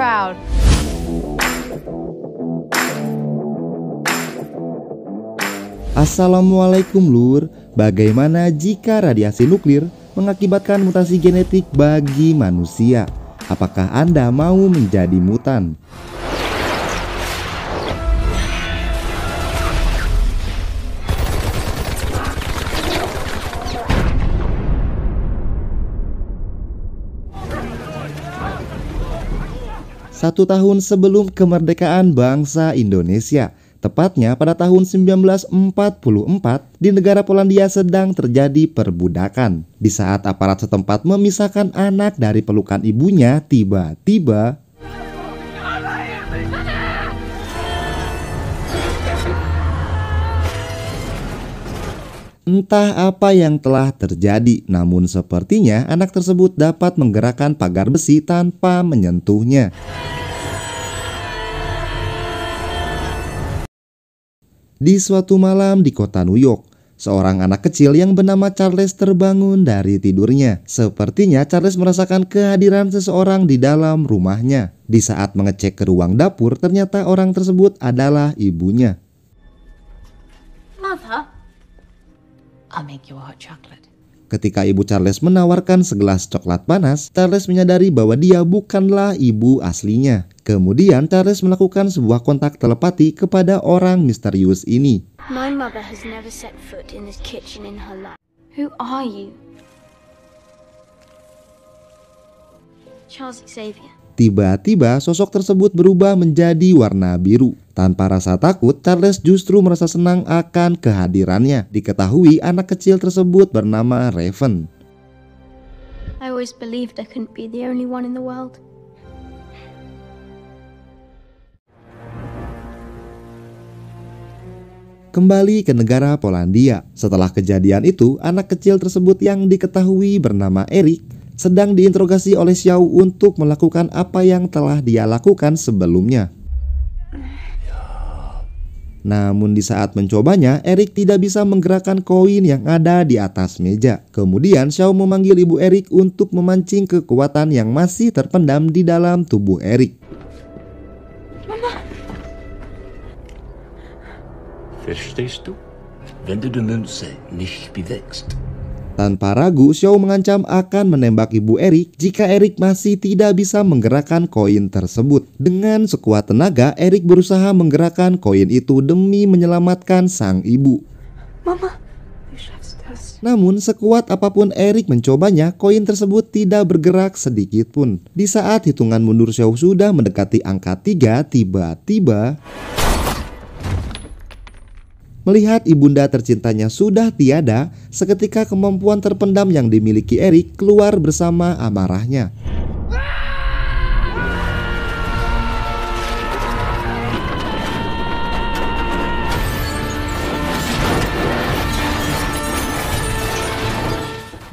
proud. Assalamualaikum Lur, bagaimana jika radiasi nuklir mengakibatkan mutasi genetik bagi manusia? Apakah Anda mau menjadi mutan? Satu tahun sebelum kemerdekaan bangsa Indonesia, tepatnya pada tahun 1944, di negara Polandia sedang terjadi perbudakan. Di saat aparat setempat memisahkan anak dari pelukan ibunya, tiba-tiba entah apa yang telah terjadi, namun sepertinya anak tersebut dapat menggerakkan pagar besi tanpa menyentuhnya. Di suatu malam di kota New York, seorang anak kecil yang bernama Charles terbangun dari tidurnya. Sepertinya Charles merasakan kehadiran seseorang di dalam rumahnya. Di saat mengecek ke ruang dapur, ternyata orang tersebut adalah ibunya. Mother, I'll make you a hot chocolate. Ketika ibu Charles menawarkan segelas coklat panas, Charles menyadari bahwa dia bukanlah ibu aslinya. Kemudian Charles melakukan sebuah kontak telepati kepada orang misterius ini. My mother has never set foot in this kitchen in her life. Who are you? Charles Xavier. Tiba-tiba sosok tersebut berubah menjadi warna biru. Tanpa rasa takut, Charles justru merasa senang akan kehadirannya. Diketahui anak kecil tersebut bernama Raven. I always believed I couldn't be the only one in the world. Kembali ke negara Polandia. Setelah kejadian itu, anak kecil tersebut yang diketahui bernama Eric sedang diinterogasi oleh Xiao untuk melakukan apa yang telah dia lakukan sebelumnya. Namun di saat mencobanya, Eric tidak bisa menggerakkan koin yang ada di atas meja. Kemudian Xiao memanggil ibu Eric untuk memancing kekuatan yang masih terpendam di dalam tubuh Eric. Verstehst du? Wenn du die Münze nicht bewegst. Tanpa ragu, Xiao mengancam akan menembak ibu Eric jika Eric masih tidak bisa menggerakkan koin tersebut. Dengan sekuat tenaga, Eric berusaha menggerakkan koin itu demi menyelamatkan sang ibu. Mama. Namun sekuat apapun Eric mencobanya, koin tersebut tidak bergerak sedikit pun. Di saat hitungan mundur Xiao sudah mendekati angka 3, tiba-tiba melihat ibunda tercintanya sudah tiada, seketika kemampuan terpendam yang dimiliki Eric keluar bersama amarahnya.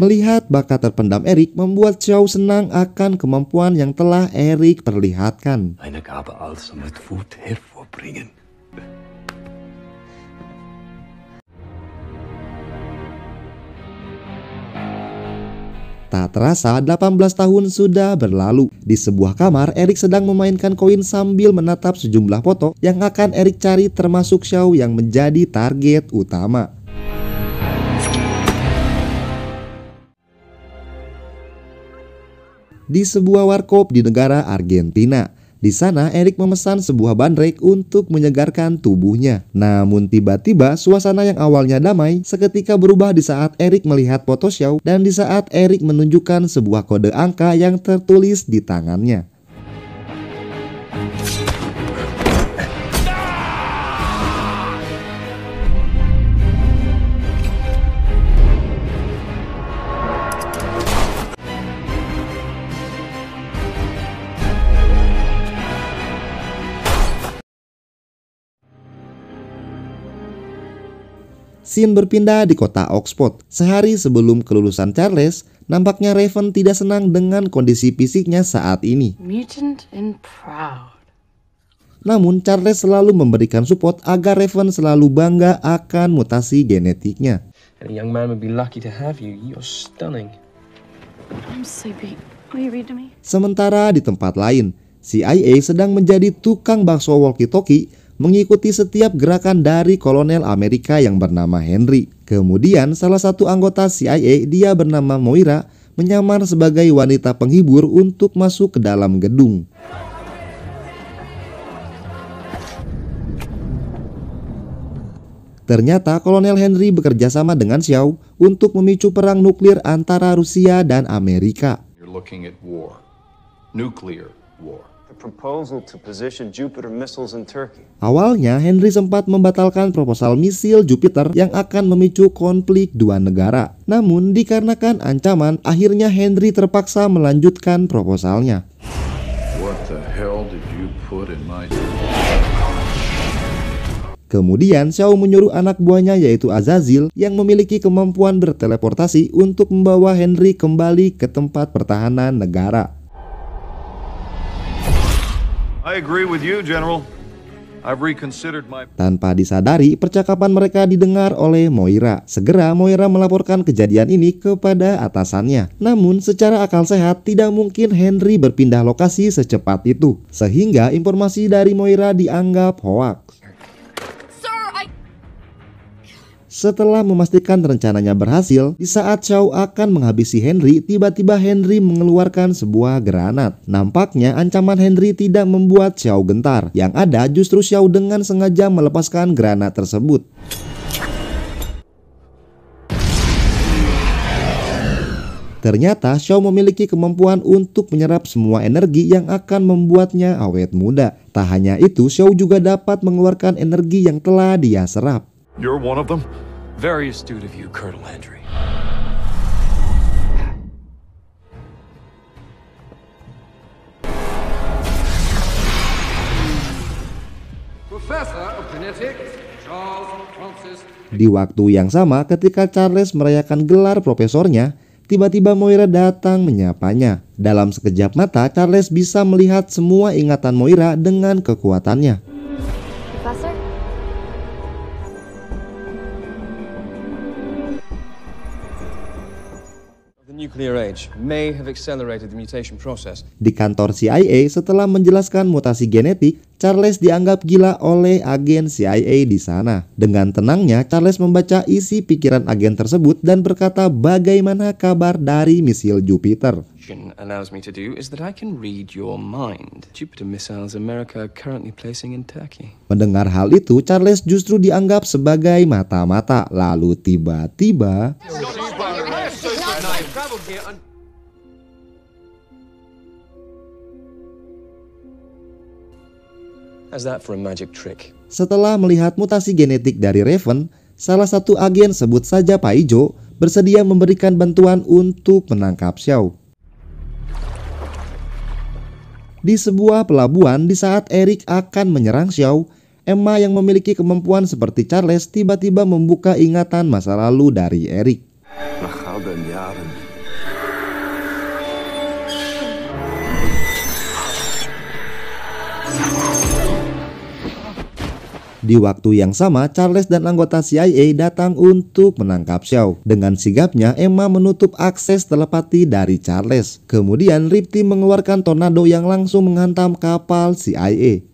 Melihat bakat terpendam Eric membuat Xiao senang akan kemampuan yang telah Eric perlihatkan. Eine Gabe also mit Wut hervorbringen. Tak terasa 18 tahun sudah berlalu. Di sebuah kamar, Eric sedang memainkan koin sambil menatap sejumlah foto yang akan Eric cari, termasuk Xiao yang menjadi target utama. Di sebuah warkop di negara Argentina. Di sana Eric memesan sebuah bandrek untuk menyegarkan tubuhnya. Namun tiba-tiba suasana yang awalnya damai seketika berubah di saat Eric melihat foto Xiao dan di saat Eric menunjukkan sebuah kode angka yang tertulis di tangannya. Scene berpindah di kota Oxford. Sehari sebelum kelulusan Charles, nampaknya Raven tidak senang dengan kondisi fisiknya saat ini. Mutant and proud. Namun Charles selalu memberikan support agar Raven selalu bangga akan mutasi genetiknya. A young man would be lucky to have you. You're stunning. I'm sleepy. Will you read to me? Sementara di tempat lain, CIA sedang menjadi tukang bakso walkie-talkie mengikuti setiap gerakan dari kolonel Amerika yang bernama Henry. Kemudian salah satu anggota CIA, dia bernama Moira, menyamar sebagai wanita penghibur untuk masuk ke dalam gedung. Ternyata Kolonel Henry bekerja sama dengan Xiao untuk memicu perang nuklir antara Rusia dan Amerika. You're looking at war, nuclear war. The proposal to position Jupiter missiles in Turkey. Awalnya Henry sempat membatalkan proposal misil Jupiter yang akan memicu konflik dua negara. Namun dikarenakan ancaman, akhirnya Henry terpaksa melanjutkan proposalnya. What the hell did you put in my... Kemudian Xiao menyuruh anak buahnya yaitu Azazil yang memiliki kemampuan berteleportasi untuk membawa Henry kembali ke tempat pertahanan negara. I agree with you, General. I've reconsidered my... Tanpa disadari, percakapan mereka didengar oleh Moira. Segera Moira melaporkan kejadian ini kepada atasannya. Namun secara akal sehat tidak mungkin Henry berpindah lokasi secepat itu. Sehingga informasi dari Moira dianggap hoaks. Setelah memastikan rencananya berhasil, di saat Xiao akan menghabisi Henry, tiba-tiba Henry mengeluarkan sebuah granat. Nampaknya ancaman Henry tidak membuat Xiao gentar. Yang ada justru Xiao dengan sengaja melepaskan granat tersebut. Ternyata Xiao memiliki kemampuan untuk menyerap semua energi yang akan membuatnya awet muda. Tak hanya itu, Xiao juga dapat mengeluarkan energi yang telah dia serap. You're one of them? Very astute of you, Colonel Henry. Professor of Genetics, Charles Francis. Di waktu yang sama, ketika Charles merayakan gelar profesornya, tiba-tiba Moira datang menyapanya. Dalam sekejap mata, Charles bisa melihat semua ingatan Moira dengan kekuatannya. Professor? The nuclear age may have accelerated the mutation process. Di kantor CIA, setelah menjelaskan mutasi genetik, Charles dianggap gila oleh agen CIA di sana. Dengan tenangnya, Charles membaca isi pikiran agen tersebut dan berkata bagaimana kabar dari misil Jupiter. Allows me to do is that I can read your mind. Jupiter missiles America currently placing in Turkey. Mendengar hal itu, Charles justru dianggap sebagai mata-mata. Lalu tiba-tiba How's that for a magic trick? setelah melihat mutasi genetik dari Raven, salah satu agen, sebut saja Pak Ijo, bersedia memberikan bantuan untuk menangkap Xiao. Di sebuah pelabuhan, di saat Eric akan menyerang Xiao, Emma yang memiliki kemampuan seperti Charles tiba-tiba membuka ingatan masa lalu dari Eric. Di waktu yang sama, Charles dan anggota CIA datang untuk menangkap Xiao. Dengan sigapnya, Emma menutup akses telepati dari Charles. Kemudian, Ripti mengeluarkan tornado yang langsung menghantam kapal CIA.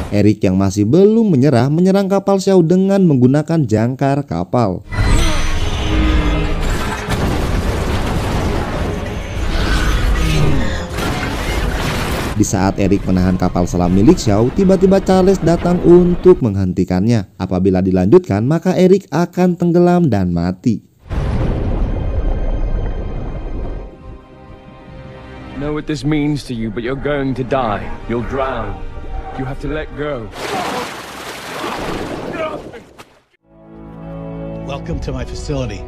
Eric yang masih belum menyerah menyerang kapal Xiao dengan menggunakan jangkar kapal. Di saat Eric menahan kapal selam milik Xiao, tiba-tiba Charles datang untuk menghentikannya. Apabila dilanjutkan, maka Eric akan tenggelam dan mati. I know what this means to you, but you're going to die. You'll drown. You have to let go. Welcome to my facility.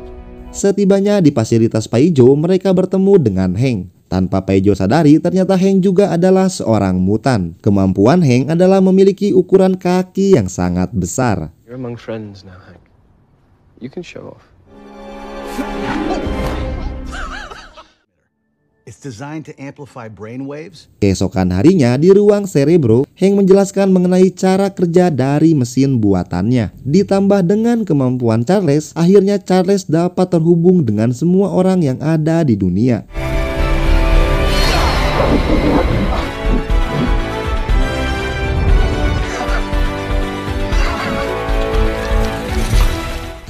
Setibanya di fasilitas Paijo, mereka bertemu dengan Hank. Tanpa Paijo sadari, ternyata Hank juga adalah seorang mutan. Kemampuan Hank adalah memiliki ukuran kaki yang sangat besar. You're among friends now, Hank. You can show off. It's designed to amplify brain waves. Keesokan harinya di ruang Cerebro, Hank menjelaskan mengenai cara kerja dari mesin buatannya. Ditambah dengan kemampuan Charles, akhirnya Charles dapat terhubung dengan semua orang yang ada di dunia.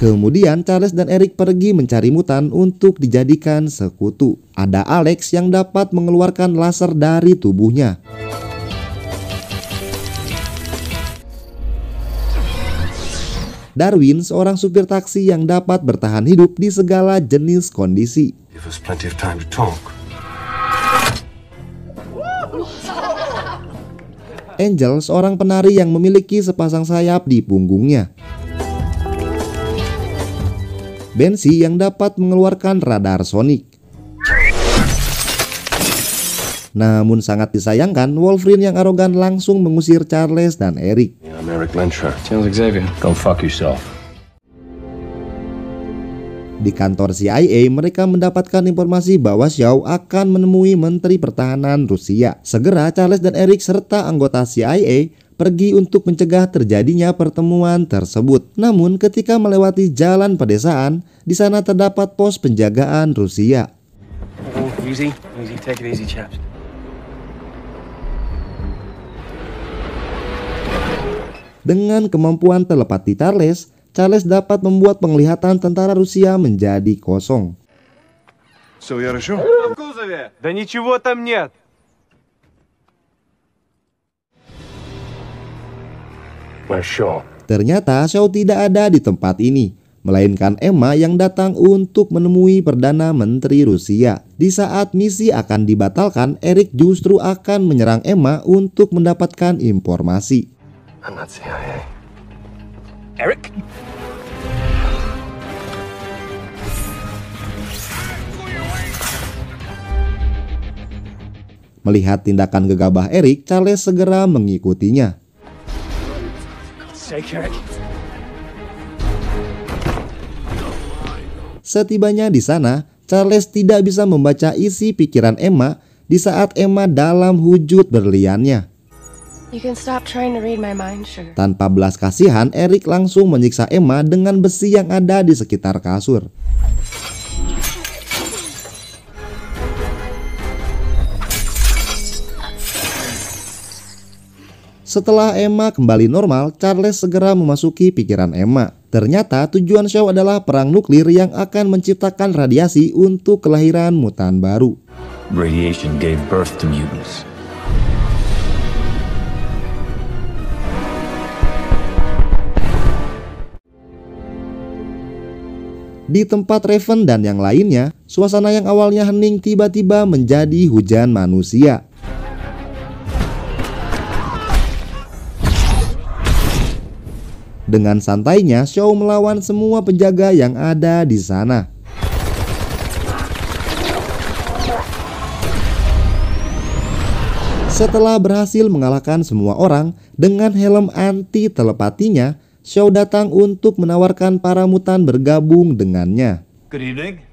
Kemudian Charles dan Eric pergi mencari mutan untuk dijadikan sekutu. Ada Alex yang dapat mengeluarkan laser dari tubuhnya. Darwin, seorang supir taksi yang dapat bertahan hidup di segala jenis kondisi. Give us plenty of time to talk. Angel, seorang penari yang memiliki sepasang sayap di punggungnya. Bensi yang dapat mengeluarkan radar sonik. Namun sangat disayangkan, Wolverine yang arogan langsung mengusir Charles dan Eric. I'm Eric Lensher. Charles Xavier. Go fuck yourself. Di kantor CIA, mereka mendapatkan informasi bahwa Shaw akan menemui Menteri Pertahanan Rusia. Segera Charles dan Eric serta anggota CIA pergi untuk mencegah terjadinya pertemuan tersebut. Namun ketika melewati jalan pedesaan, di sana terdapat pos penjagaan Rusia. Easy, take it easy, chaps. Dengan kemampuan telepati Charles dapat membuat penglihatan tentara Rusia menjadi kosong. Да ничего там нет. Where's Shaw? Ternyata Shaw tidak ada di tempat ini, melainkan Emma yang datang untuk menemui Perdana Menteri Rusia. Di saat misi akan dibatalkan, Eric justru akan menyerang Emma untuk mendapatkan informasi. I'm not CIA. Eric? Melihat tindakan gegabah Eric, Charles segera mengikutinya. Setibanya di sana, Charles tidak bisa membaca isi pikiran Emma di saat Emma dalam wujud berliannya. You can stop trying to read my mind, sugar. Tanpa belas kasihan, Eric langsung menyiksa Emma dengan besi yang ada di sekitar kasur. Setelah Emma kembali normal, Charles segera memasuki pikiran Emma. Ternyata tujuan Shaw adalah perang nuklir yang akan menciptakan radiasi untuk kelahiran mutan baru. Radiation gave birth to mutants. Di tempat Raven dan yang lainnya, suasana yang awalnya hening tiba-tiba menjadi hujan manusia. Dengan santainya, Shaw melawan semua penjaga yang ada di sana. Setelah berhasil mengalahkan semua orang, dengan helm anti telepatinya, Shaw datang untuk menawarkan para mutan bergabung dengannya. Good evening.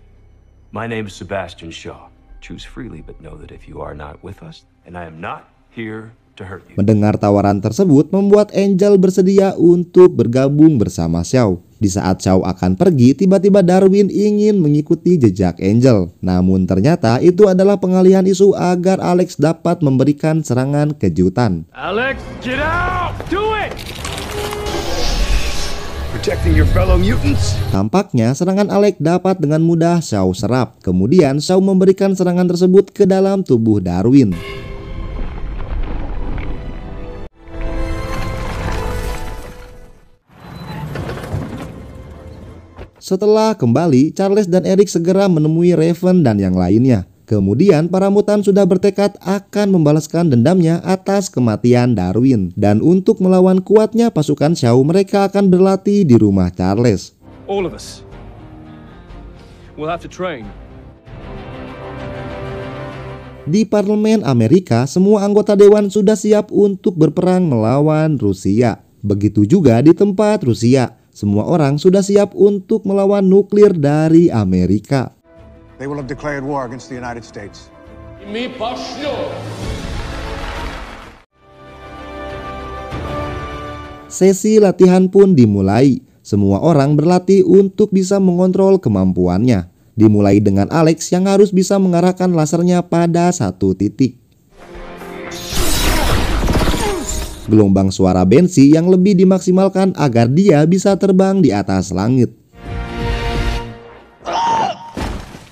My name is Sebastian Shaw. Choose freely, but know that if you are not with us, and I am not here to hurt you. Mendengar tawaran tersebut membuat Angel bersedia untuk bergabung bersama Shaw. Di saat Shaw akan pergi, tiba-tiba Darwin ingin mengikuti jejak Angel. Namun ternyata itu adalah pengalihan isu agar Alex dapat memberikan serangan kejutan. Alex, get out! Do it! Protecting your fellow mutants. Tampaknya serangan Alex dapat dengan mudah Shaw serap. Kemudian Shaw memberikan serangan tersebut ke dalam tubuh Darwin. Setelah kembali, Charles dan Eric segera menemui Raven dan yang lainnya. Kemudian para mutan sudah bertekad akan membalaskan dendamnya atas kematian Darwin. Dan untuk melawan kuatnya pasukan Shaw, mereka akan berlatih di rumah Charles. All of us. We'll have to train. Di parlemen Amerika, semua anggota dewan sudah siap untuk berperang melawan Rusia. Begitu juga di tempat Rusia. Semua orang sudah siap untuk melawan nuklir dari Amerika. They will have declared war against the United States. Sesi latihan pun dimulai. Semua orang berlatih untuk bisa mengontrol kemampuannya. Dimulai dengan Alex yang harus bisa mengarahkan lasernya pada satu titik. Gelombang suara Bensi yang lebih dimaksimalkan agar dia bisa terbang di atas langit.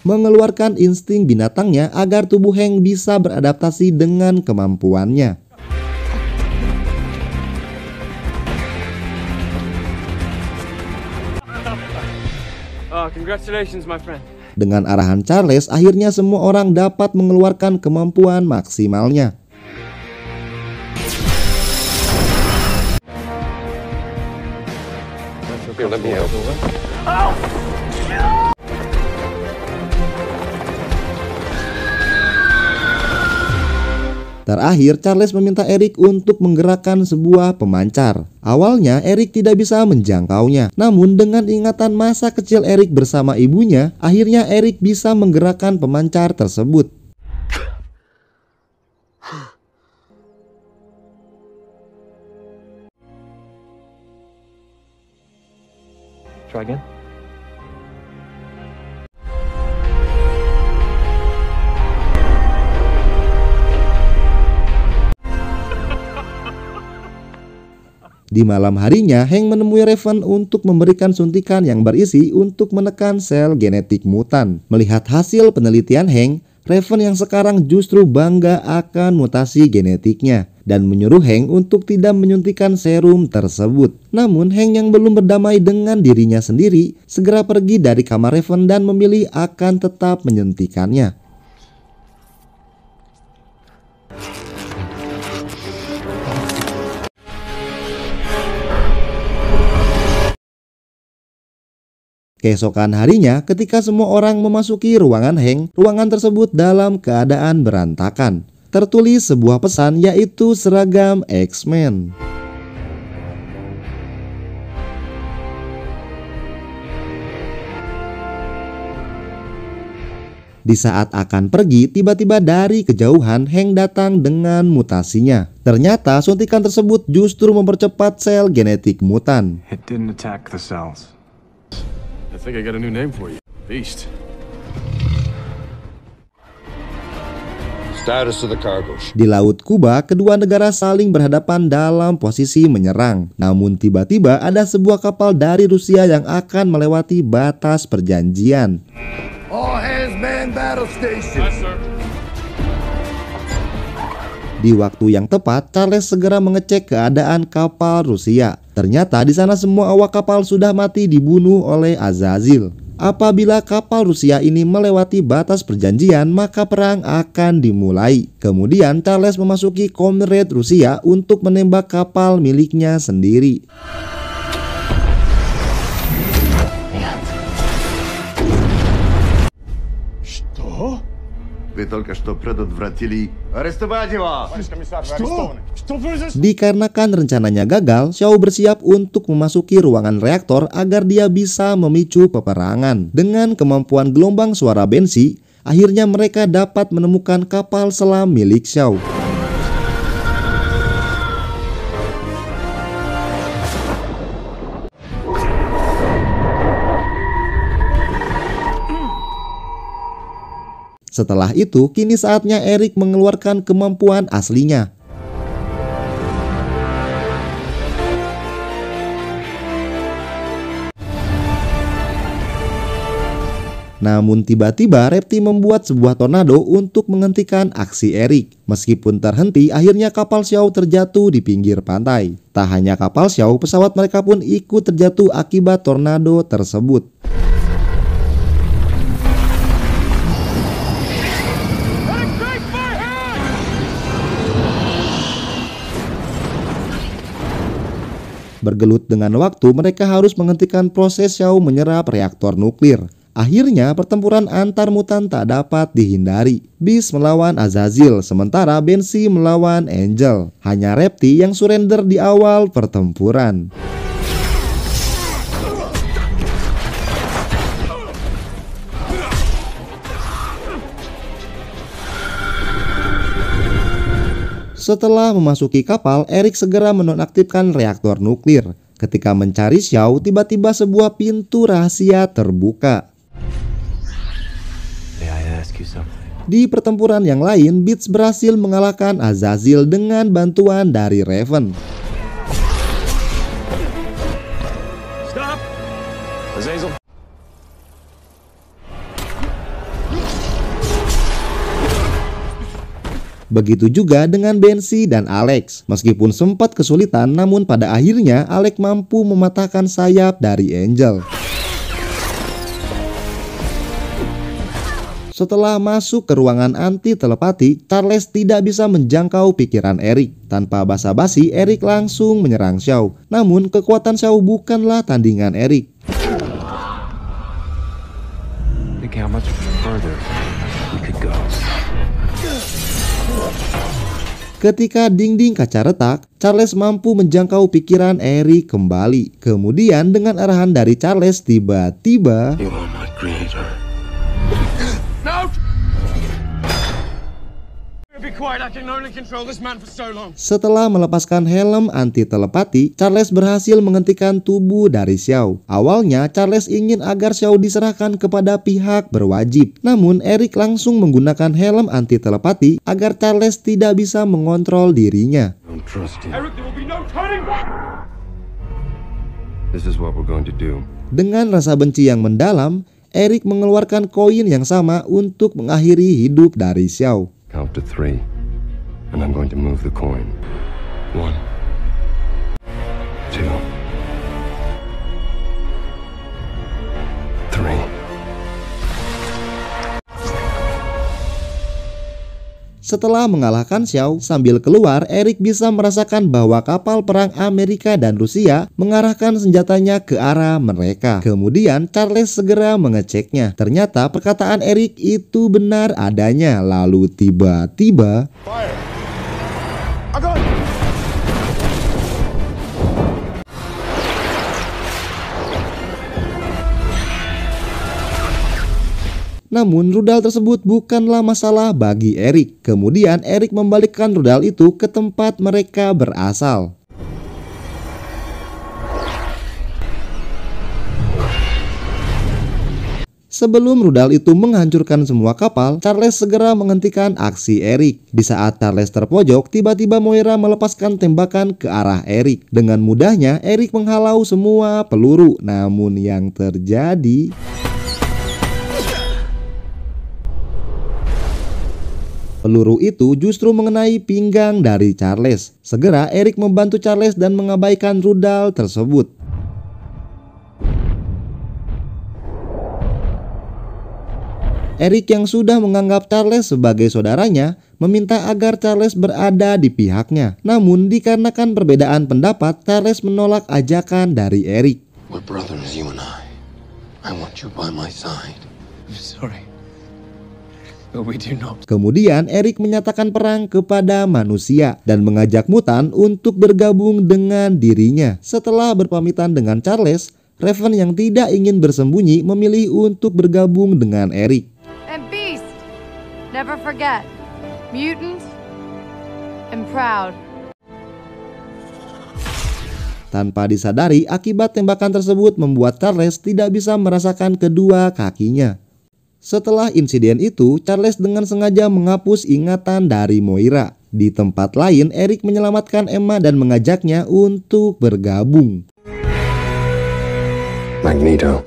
Mengeluarkan insting binatangnya agar tubuh Hank bisa beradaptasi dengan kemampuannya. Congratulations, my friend. Dengan arahan Charles, akhirnya semua orang dapat mengeluarkan kemampuan maksimalnya. Terakhir, Charles meminta Eric untuk menggerakkan sebuah pemancar. Awalnya, Eric tidak bisa menjangkaunya. Namun, dengan ingatan masa kecil Eric bersama ibunya, akhirnya Eric bisa menggerakkan pemancar tersebut. Try again. Di malam harinya, Hank menemui Raven untuk memberikan suntikan yang berisi untuk menekan sel genetik mutan. Melihat hasil penelitian Hank, Raven yang sekarang justru bangga akan mutasi genetiknya dan menyuruh Hank untuk tidak menyuntikkan serum tersebut. Namun Hank yang belum berdamai dengan dirinya sendiri segera pergi dari kamar Raven dan memilih akan tetap menyuntikannya. Keesokan harinya, ketika semua orang memasuki ruangan Hank, ruangan tersebut dalam keadaan berantakan. Tertulis sebuah pesan, yaitu seragam X-Men. Di saat akan pergi, tiba-tiba dari kejauhan Hank datang dengan mutasinya. Ternyata suntikan tersebut justru mempercepat sel genetik mutan. It didn't attack the cells. I think I got a new name for you. Beast. Status of the cargo. Di Laut Kuba, kedua negara saling berhadapan dalam posisi menyerang. Namun tiba-tiba ada sebuah kapal dari Rusia yang akan melewati batas perjanjian. All hands man battle station. Yes, sir. Di waktu yang tepat, Charles segera mengecek keadaan kapal Rusia. Ternyata di sana semua awak kapal sudah mati dibunuh oleh Azazil. Apabila kapal Rusia ini melewati batas perjanjian, maka perang akan dimulai. Kemudian Charles memasuki Comrade Rusia untuk menembak kapal miliknya sendiri. Вы только что предотвратили арестовать его. Dikarenakan rencananya gagal, Shaw bersiap untuk memasuki ruangan reaktor agar dia bisa memicu peperangan. Dengan kemampuan gelombang suara Bensi, akhirnya mereka dapat menemukan kapal selam milik Shaw. Setelah itu, kini saatnya Eric mengeluarkan kemampuan aslinya. Namun tiba-tiba Repti membuat sebuah tornado untuk menghentikan aksi Eric. Meskipun terhenti, akhirnya kapal Shaw terjatuh di pinggir pantai. Tak hanya kapal Shaw, pesawat mereka pun ikut terjatuh akibat tornado tersebut. Bergelut dengan waktu, mereka harus menghentikan proses Shaw menyerap reaktor nuklir. Akhirnya, pertempuran antar mutan tak dapat dihindari. Beast melawan Azazil, sementara Bensi melawan Angel. Hanya Repti yang surrender di awal pertempuran. Setelah memasuki kapal, Eric segera menonaktifkan reaktor nuklir. Ketika mencari Shaw, tiba-tiba sebuah pintu rahasia terbuka. Di pertempuran yang lain, Beats berhasil mengalahkan Azazel dengan bantuan dari Raven. Stop! Azazel. Begitu juga dengan Bensi dan Alex. Meskipun sempat kesulitan, namun pada akhirnya Alex mampu mematahkan sayap dari Angel. Setelah masuk ke ruangan anti telepati, Charles tidak bisa menjangkau pikiran Eric. Tanpa basa-basi, Eric langsung menyerang Shaw. Namun kekuatan Shaw bukanlah tandingan Eric. Ketika dinding kaca retak, Charles mampu menjangkau pikiran Eric kembali. Kemudian dengan arahan dari Charles, tiba-tiba setelah melepaskan helm anti telepati, Charles berhasil menghentikan tubuh dari Shaw. Awalnya Charles ingin agar Shaw diserahkan kepada pihak berwajib. Namun Eric langsung menggunakan helm anti telepati agar Charles tidak bisa mengontrol dirinya. Dengan rasa benci yang mendalam, Eric mengeluarkan koin yang sama untuk mengakhiri hidup dari Shaw. Count to 3, and I'm going to move the coin. 1, 2, 3. Setelah mengalahkan Shaw, sambil keluar, Eric bisa merasakan bahwa kapal perang Amerika dan Rusia mengarahkan senjatanya ke arah mereka. Kemudian Charles segera mengeceknya. Ternyata perkataan Eric itu benar adanya. Lalu tiba-tiba namun rudal tersebut bukanlah masalah bagi Eric. Kemudian Eric membalikkan rudal itu ke tempat mereka berasal. Sebelum rudal itu menghancurkan semua kapal, Charles segera menghentikan aksi Eric. Di saat Charles terpojok, tiba-tiba Moira melepaskan tembakan ke arah Eric. Dengan mudahnya Eric menghalau semua peluru. Namun yang terjadi, peluru itu justru mengenai pinggang dari Charles. Segera Eric membantu Charles dan mengabaikan rudal tersebut. Eric yang sudah menganggap Charles sebagai saudaranya meminta agar Charles berada di pihaknya. Namun dikarenakan perbedaan pendapat, Charles menolak ajakan dari Eric. We're brothers, you and I want you by my side. I'm sorry. We do not. Kemudian Eric menyatakan perang kepada manusia dan mengajak mutan untuk bergabung dengan dirinya. Setelah berpamitan dengan Charles, Raven yang tidak ingin bersembunyi memilih untuk bergabung dengan Eric. And Beast, never forget, mutant and proud. Tanpa disadari, akibat tembakan tersebut membuat Charles tidak bisa merasakan kedua kakinya. Setelah insiden itu, Charles dengan sengaja menghapus ingatan dari Moira. Di tempat lain, Eric menyelamatkan Emma dan mengajaknya untuk bergabung. Magneto.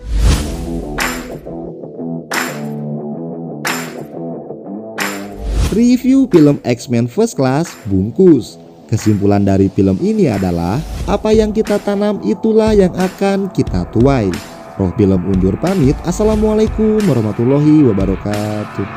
Review film X-Men First Class bungkus. Kesimpulan dari film ini adalah, apa yang kita tanam itulah yang akan kita tuai. Roh Film undur pamit. Assalamualaikum warahmatullahi wabarakatuh.